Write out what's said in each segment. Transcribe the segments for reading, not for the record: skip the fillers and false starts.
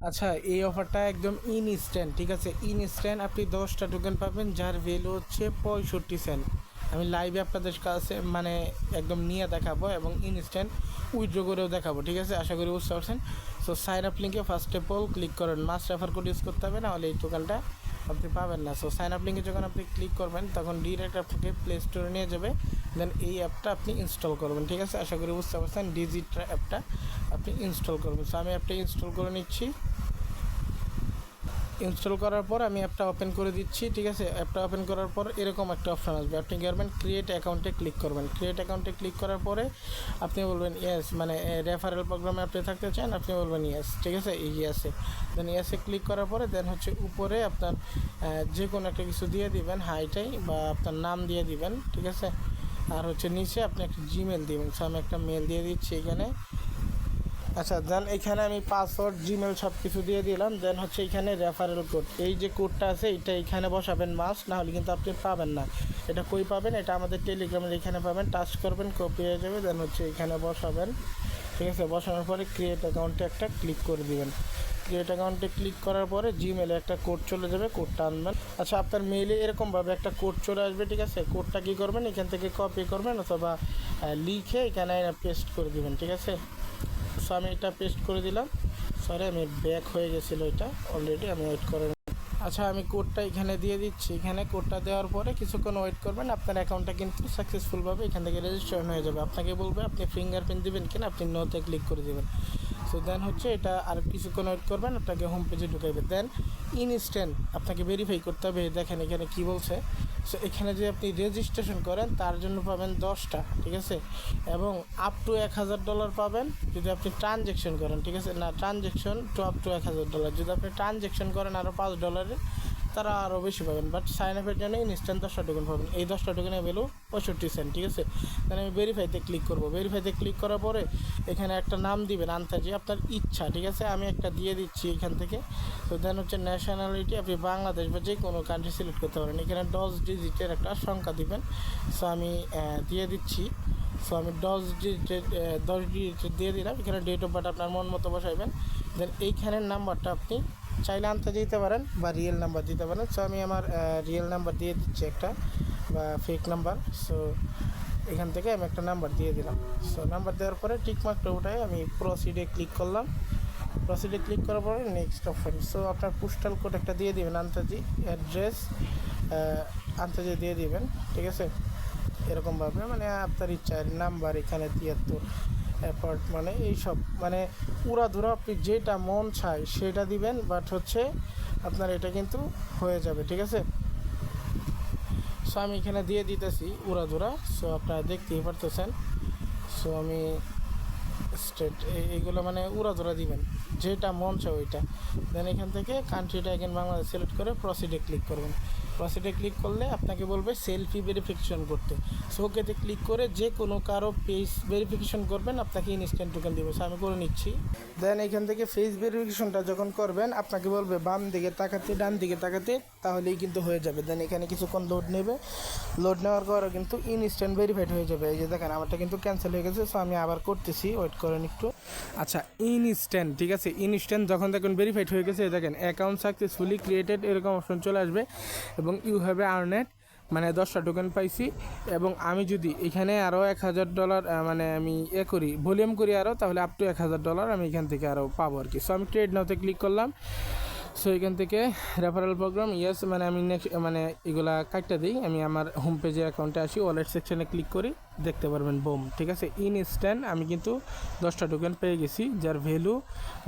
আচ্ছা, এই অফারটা একদম ইনস্ট্যান্ট, ঠিক আছে? ইনস্ট্যান্ট আপনি 10টা টোকেন পাবেন যার ভ্যালু হচ্ছে 65 সেন্ট। আমি লাইভে আপনাদের কাছে মানে একদম নিয়ে দেখাবো এবং ইনস্ট্যান্ট উইথড্র করেও দেখাবো, ঠিক আছে? আশা করি বুঝতে পারছেন। সো সাইন আপ লিঙ্কে ফার্স্ট অফ অল ক্লিক করেন, মাস্ট রেফার কোড ইউজ করতে হবে, নাহলে এই টোকেনটা আপনি পাবেন না। সো সাইন আপ লিঙ্কে যখন আপনি ক্লিক করবেন তখন ডিরেক্ট আপনাকে প্লে স্টোরে নিয়ে যাবে, দেন এই অ্যাপটা আপনি ইনস্টল করবেন, ঠিক আছে? আশা করি বুঝতে পারছেন। ডিজিট্রা অ্যাপটা আপনি ইনস্টল করবেন। সো আমি অ্যাপটা ইনস্টল করে নিচ্ছি। ইনস্টল করার পর আমি অ্যাপটা ওপেন করে দিচ্ছি, ঠিক আছে? অ্যাপটা ওপেন করার পর এরকম একটা অপশান আসবে, আপনি কি করবেন, ক্রিয়েট অ্যাকাউন্টে ক্লিক করবেন। ক্রিয়েট অ্যাকাউন্টে ক্লিক করার পরে আপনি বলবেন ইয়েস, মানে রেফারেল প্রোগ্রামে আপনি থাকতে চান, আপনি বলবেন ইয়েস, ঠিক আছে? এই ইয়েসে, দেন ইয়েসে ক্লিক করার পরে দেন হচ্ছে উপরে আপনার যে কোনো একটা কিছু দিয়ে দিবেন, হাইটাই বা আপনার নাম দিয়ে দিবেন, ঠিক আছে? আর হচ্ছে নিচে আপনি একটা জিমেল দিবেন। সো আমি একটা মেল দিয়ে দিচ্ছি এখানে। আচ্ছা, দেন এখানে আমি পাসওয়ার্ড, জিমেল সব কিছু দিয়ে দিলাম। দেন হচ্ছে এখানে রেফারেল কোড, এই যে কোডটা আছে এটা এখানে বসাবেন মাস্ট, নাহলে কিন্তু আপনি পাবেন না। এটা কই পাবেন? এটা আমাদের টেলিগ্রামের এখানে পাবেন, টাচ করবেন, কপি হয়ে যাবে, দেন হচ্ছে এখানে বসাবেন, ঠিক আছে? বসানোর পরে ক্রিয়েট অ্যাকাউন্টে একটা ক্লিক করে দিবেন। ক্রিয়েট অ্যাকাউন্টে ক্লিক করার পরে জিমেলে একটা কোড চলে যাবে, কোডটা আনবেন। আচ্ছা, আপনার মেইলে এরকমভাবে একটা কোড চলে আসবে, ঠিক আছে? কোডটা কী করবেন, এখান থেকে কপি করবেন অথবা লিখে এখানে পেস্ট করে দিবেন, ঠিক আছে? সো আমি এটা পেস্ট করে দিলাম। সরি, আমি ব্যাক হয়ে গেছিলো এটা অলরেডি, আমি ওয়েট করে। আচ্ছা, আমি কোডটা এখানে দিয়ে দিচ্ছি। এখানে কোডটা দেওয়ার পরে কিছুক্ষণ ওয়েট করবেন, আপনার অ্যাকাউন্টটা কিন্তু সাকসেসফুলভাবে এখান থেকে রেজিস্ট্রেশন হয়ে যাবে। আপনাকে বলবে আপনি ফিঙ্গারপ্রিন্ট দেবেন কিনা, আপনি নোতে ক্লিক করে দেবেন। সো দেন হচ্ছে এটা আর কিছুক্ষণ ওয়েট করবেন, আপনাকে হোম পেজে ঢুকাইবে। দেন ইনস্ট্যান্ট আপনাকে ভেরিফাই করতে হবে। দেখেন এখানে কী বলছে। সো এখানে যে আপনি রেজিস্ট্রেশন করেন তার জন্য পাবেন 10টা, ঠিক আছে? এবং আপ টু $1000 পাবেন যদি আপনি ট্রানজ্যাকশন করেন, ঠিক আছে? না, ট্রানজ্যাকশন টু আপ টু $1000। যদি আপনি ট্রানজ্যাকশন করেন আরও $5, তারা আরও বেশি পাবেন। বাট সাইন আপের জন্য ইনস্ট্যান্ট 10টা টোকেন পাবেন। এই 10টা টোকেনের ভ্যালু 65 সেন্ট, ঠিক আছে? তাহলে আমি ভেরিফাইতে ক্লিক করব। ভেরিফাইতে ক্লিক করার পরে এখানে একটা নাম দিবেন আন্তাজি, আপনার ইচ্ছা, ঠিক আছে? আমি একটা দিয়ে দিচ্ছি এখান থেকে। তো দেন হচ্ছে ন্যাশনালিটি আপনি বাংলাদেশ বা যে কোনো কান্ট্রি সিলেক্ট করতে পারেন। এখানে 10 ডিজিটের একটা সংখ্যা দিবেন। সো আমি দিয়ে দিচ্ছি। সো আমি 10 ডিজিটের দিয়ে দিলাম। এখানে ডেট অফ বার্থ আপনার মন মতো বসাইবেন। দেন এইখানের নাম্বারটা আপনি চাইলে আনতে দিতে পারেন বা রিয়েল নাম্বার দিতে পারেন। সো আমি আমার রিয়েল নাম্বার দিয়ে দিচ্ছি একটা, বা ফেক নাম্বার। সো এখান থেকে আমি একটা নাম্বার দিয়ে দিলাম। সো নাম্বার দেওয়ার পরে টিকমার্কটা উঠায় আমি প্রসিডে ক্লিক করলাম। প্রসিডে ক্লিক করার পরে নেক্সট অপশন। সো আপনার পোস্টাল কোড একটা দিয়ে দিবেন, আন্তাজি অ্যাড্রেস আন্তাজি দিয়ে দিবেন, ঠিক আছে? এরকমভাবে মানে আপনার ইচ্ছা নাম্বার এখানে 73 অ্যাপার্ট মানে এইসব মানে উড়াধুরা আপনি যেটা মন চায় সেটা দিবেন। বাট হচ্ছে আপনার এটা কিন্তু হয়ে যাবে, ঠিক আছে? সো আমি এখানে দিয়ে দিতেছি উড়াধুরা। সো আপনারা দেখতেই পারতেছেন। সো আমি স্টেট এইগুলো মানে উড়াধুরা দিবেন, যেটা মন চায় ওইটা। দেন এখান থেকে কান্ট্রিটা এগেন বাংলাদেশ সিলেক্ট করে প্রসিডে ক্লিক করবেন। প্রসিডে ক্লিক করলে আপনাকে বলবে সেলফি ভেরিফিকেশন করতে। সো ওকেতে ক্লিক করে যে কোনো কারো পেজ ভেরিফিকেশন করবেন, আপনাকে ইনস্ট্যান্ট টোকেন দেবে। সো আমি করে নিচ্ছি। দেন এখান থেকে ফেস ভেরিফিকেশনটা যখন করবেন আপনাকে বলবে বাম দিকে তাকাতে, ডান দিকে তাকাতে, তাহলেই কিন্তু হয়ে যাবে। দেন এখানে কিছুক্ষণ লোড নেবে। লোড নেওয়ার পরও কিন্তু ইনস্ট্যান্ট ভেরিফাইড হয়ে যাবে। এই যে দেখেন আমারটা কিন্তু ক্যান্সেল হয়ে গেছে। সো আমি আবার করতেছি, ওয়েট করেন একটু। আচ্ছা, ইনস্ট্যান্ট, ঠিক আছে? ইনস্ট্যান্ট যখন দেখুন ভেরিফাইড হয়ে গেছে, দেখেন অ্যাকাউন্ট সাকসেসফুলি ক্রিয়েটেড এরকম অপশন চলে আসবে এবং ইউ হ্যাভ আর্নেড মানে 10টা টোকেন পাইছি। এবং আমি যদি এখানে আরও $1000 মানে আমি করি, ভলিউম করি আরও, তাহলে আপ টু $1000 আমি এখান থেকে আরও পাবো আর কি। সো আমি ট্রেড নাওতে ক্লিক করলাম। সো এখান থেকে রেফারেল প্রোগ্রাম ইয়েস, মানে আমি নেক্সট মানে এগুলা কাটটা দিই। আমি আমার হোম পেজে অ্যাকাউন্টে আসি, ওয়ালেট সেকশনে ক্লিক করি, দেখতে পারবেন বুম, ঠিক আছে? ইনস্ট্যান্ট আমি কিন্তু 10টা টোকেন পেয়ে গেছি, যার ভ্যালু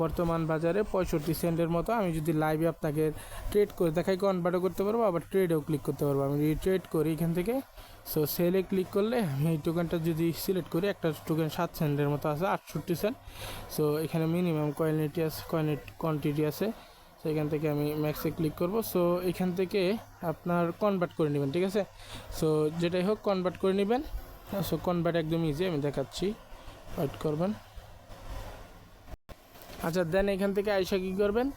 বর্তমান বাজারে 65 সেন্টের মতো। আমি যদি লাইভে আপনাকে ট্রেড করে দেখাই, কনভার্টও করতে পারবো, আবার ট্রেডেও ক্লিক করতে পারবো। আমি যদি ট্রেড করি এখান থেকে, সো সেলে ক্লিক করলে আমি এই টোকেনটা যদি সিলেক্ট করি, একটা টোকেন 7 সেন্টের মতো আছে, 68 সেন্ট। সো এখানে মিনিমাম কোয়ান্টিটি আছে। সো এখান থেকে আমি ম্যাক্সে ক্লিক করব। সো এখান থেকে আপনার কনভার্ট করে নেবেন, ঠিক আছে? সো যেটাই হোক কনভার্ট করে নেবেন। সো কনভার্ট একদম ইজি, আমি দেখাচ্ছি, ওয়েট করবেন। আচ্ছা, দেন এখান থেকে আইসা কী করবেন,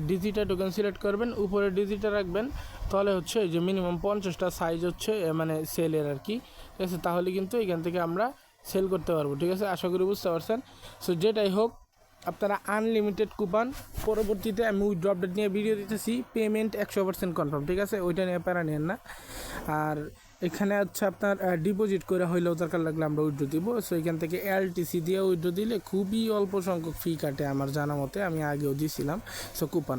ডিজিটা টোকেন সিলেক্ট করবেন, উপরে ডিজিটা রাখবেন। তাহলে হচ্ছে যে মিনিমাম 50টা সাইজ হচ্ছে মানে সেলের আর কি, ঠিক আছে? তাহলে কিন্তু এখান থেকে আমরা সেল করতে পারবো, ঠিক আছে? আশা করি বুঝতে পারছেন। সো যেটাই হোক আপনারা আনলিমিটেড কুপন। পরবর্তীতে আমি উইথড্র আপডেট নিয়ে ভিডিও দিতেছি। পেমেন্ট 100% কনফার্ম, ঠিক আছে, ওইটা নিয়ে প্যারা নেন না। আর এখানে হচ্ছে আপনার ডিপোজিট করে হইলেও দরকার লাগলে আমরা উইথড্র দিব। সো এখান থেকে এলটিসি দিয়ে উইথড্র দিলে খুবই অল্প সংখ্যক ফি কাটে আমার জানা মতে, আমি আগেও দিয়েছিলাম। So coupon